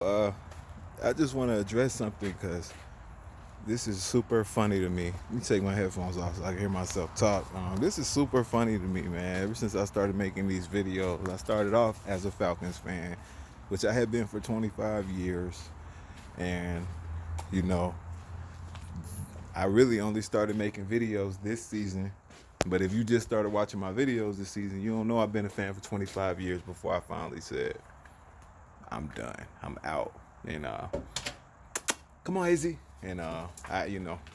Uh, I just want to address something because this is super funny to me. Let me take my headphones off so I can hear myself talk. This is super funny to me, man. Ever since I started making these videos, I started off as a Falcons fan, which I had been for 25 years. And, you know, I really only started making videos this season. But if you just started watching my videos this season, you don't know I've been a fan for 25 years before I finally said, I'm done. I'm out. And come on, Izzy. And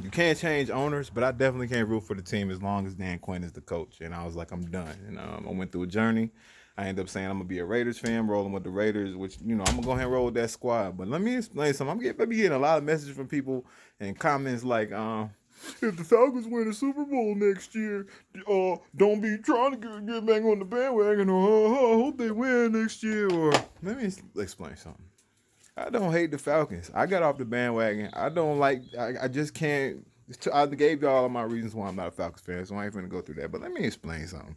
you can't change owners, but I definitely can't root for the team as long as Dan Quinn is the coach. And I was like, I'm done. And I went through a journey. I ended up saying I'm gonna be a Raiders fan, rolling with the Raiders, which I'm gonna go ahead and roll with that squad. But let me explain something. Getting a lot of messages from people and comments like, if the Falcons win the Super Bowl next year, don't be trying to get back on the bandwagon, or I hope they win next year. Or let me explain something. I don't hate the Falcons. I got off the bandwagon. I don't like. I just can't. I gave y'all all of my reasons why I'm not a Falcons fan, so I ain't finna go through that. But let me explain something.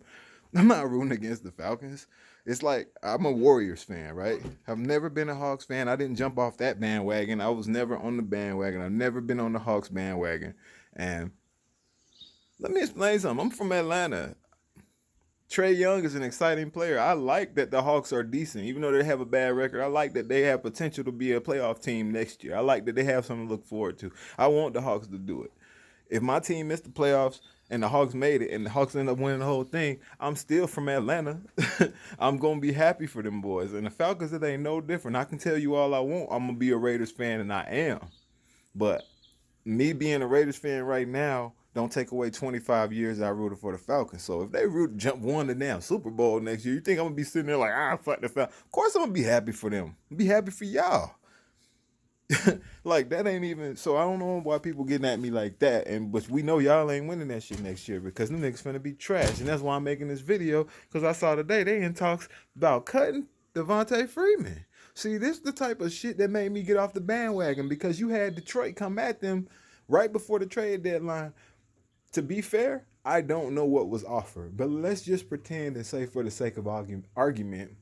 I'm not rooting against the Falcons. It's like I'm a Warriors fan, right? I've never been a Hawks fan. I didn't jump off that bandwagon. I was never on the bandwagon. I've never been on the Hawks bandwagon. And let me explain something. I'm from Atlanta. Trey Young is an exciting player. I like that the Hawks are decent, even though they have a bad record. I like that they have potential to be a playoff team next year. I like that they have something to look forward to. I want the Hawks to do it. If my team missed the playoffs and the Hawks made it and the Hawks end up winning the whole thing, I'm still from Atlanta. I'm gonna be happy for them boys. And the Falcons, it ain't no different. I can tell you all I want. I'm gonna be a Raiders fan, and I am. But me being a Raiders fan right now don't take away 25 years I rooted for the Falcons. So if they jump one the damn Super Bowl next year, you think I'm gonna be sitting there like, fuck the Falcons? Of course I'm gonna be happy for them. Be happy for y'all. Like that ain't even. So I don't know why people getting at me like that. And but we know y'all ain't winning that shit next year because them niggas finna be trash. And that's why I'm making this video because I saw today they in talks about cutting Devonta Freeman. See, this is the type of shit that made me get off the bandwagon because you had Detroit come at them right before the trade deadline. To be fair, I don't know what was offered, but let's just pretend and say, for the sake of argument,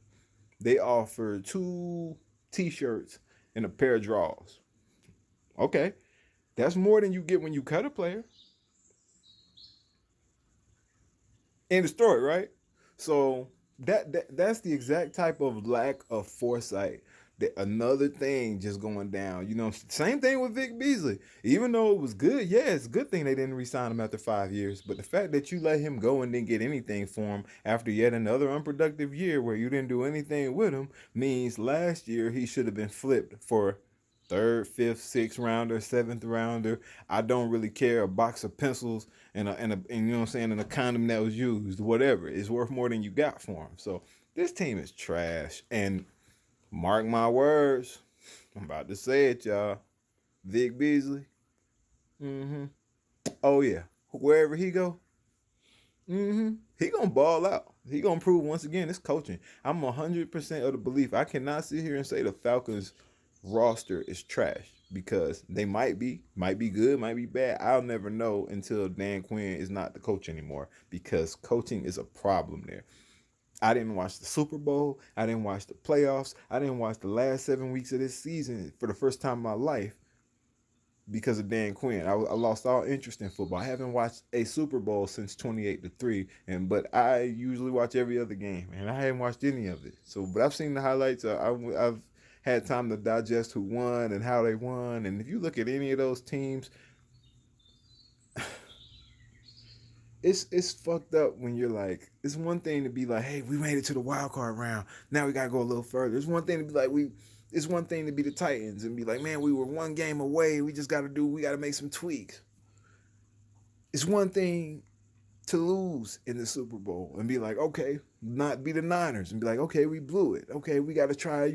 they offered two T-shirts and a pair of drawers. Okay, that's more than you get when you cut a player. In the story, right? So that's the exact type of lack of foresight. That another thing just going down. Same thing with Vic Beasley. Even though it was good, yeah, it's a good thing they didn't re-sign him after 5 years. But the fact that you let him go and didn't get anything for him after yet another unproductive year where you didn't do anything with him means last year he should have been flipped for third, fifth, sixth rounder, seventh rounder. I don't really care. A box of pencils and you know what I'm saying, and a condom that was used, whatever. It's worth more than you got for him. So this team is trash. And mark my words, I'm about to say it, y'all. Vic Beasley. Mm-hmm. Oh yeah. Wherever he go, he gonna ball out. He gonna prove once again it's coaching. I'm 100% of the belief. I cannot sit here and say the Falcons roster is trash because they might be good, might be bad. I'll never know until Dan Quinn is not the coach anymore because coaching is a problem there. I didn't watch the Super Bowl. I didn't watch the playoffs. I didn't watch the last 7 weeks of this season for the first time in my life because of Dan Quinn. I lost all interest in football. I haven't watched a Super Bowl since 28-3, but I usually watch every other game, and I haven't watched any of it. So, but I've seen the highlights. I've had time to digest who won and how they won. And if you look at any of those teams, it's fucked up when you're like, it's one thing to be like, hey, we made it to the wild card round. Now we gotta go a little further. It's one thing to be like, it's one thing to be the Titans and be like, man, we were one game away. We gotta make some tweaks. It's one thing to lose in the Super Bowl and be like, okay, not be the Niners and be like, okay, we blew it. Okay, we gotta try.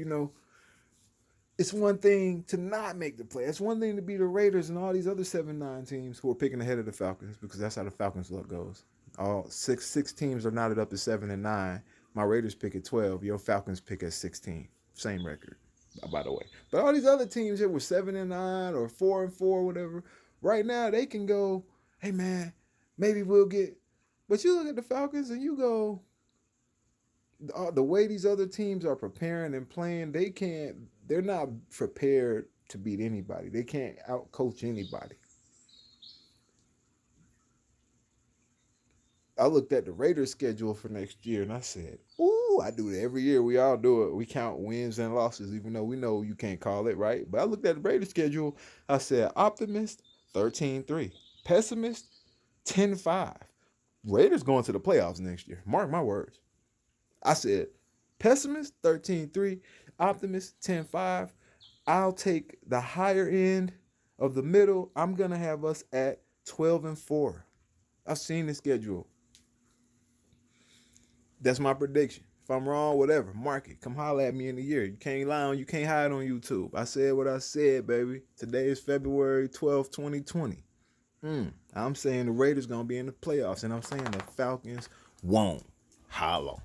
It's one thing to not make the play. It's one thing to be the Raiders and all these other 7-9 teams who are picking ahead of the Falcons because that's how the Falcons luck goes. All six teams are knotted up at 7-9. My Raiders pick at 12. Your Falcons pick at 16. Same record, by the way. But all these other teams that were 7-9 or 4-4, whatever, right now they can go, hey man, maybe we'll get. But you look at the Falcons and you go, the way these other teams are preparing and playing, they can't. they're not prepared to beat anybody. They can't outcoach anybody. I looked at the Raiders schedule for next year and I said, ooh, I do it every year. We all do it. We count wins and losses, even though we know you can't call it, right? But I looked at the Raiders schedule. I said, optimist, 13-3. Pessimist, 10-5. Raiders going to the playoffs next year. Mark my words. I said, pessimist, 13-3. Optimist, 10-5. I'll take the higher end of the middle. I'm going to have us at 12-4. I've seen the schedule. That's my prediction. If I'm wrong, whatever, mark it. Come holler at me in the year. You can't lie on, you can't hide on YouTube. I said what I said, baby. Today is February 12th, 2020. I'm saying the Raiders going to be in the playoffs, and I'm saying the Falcons won't. Hollow.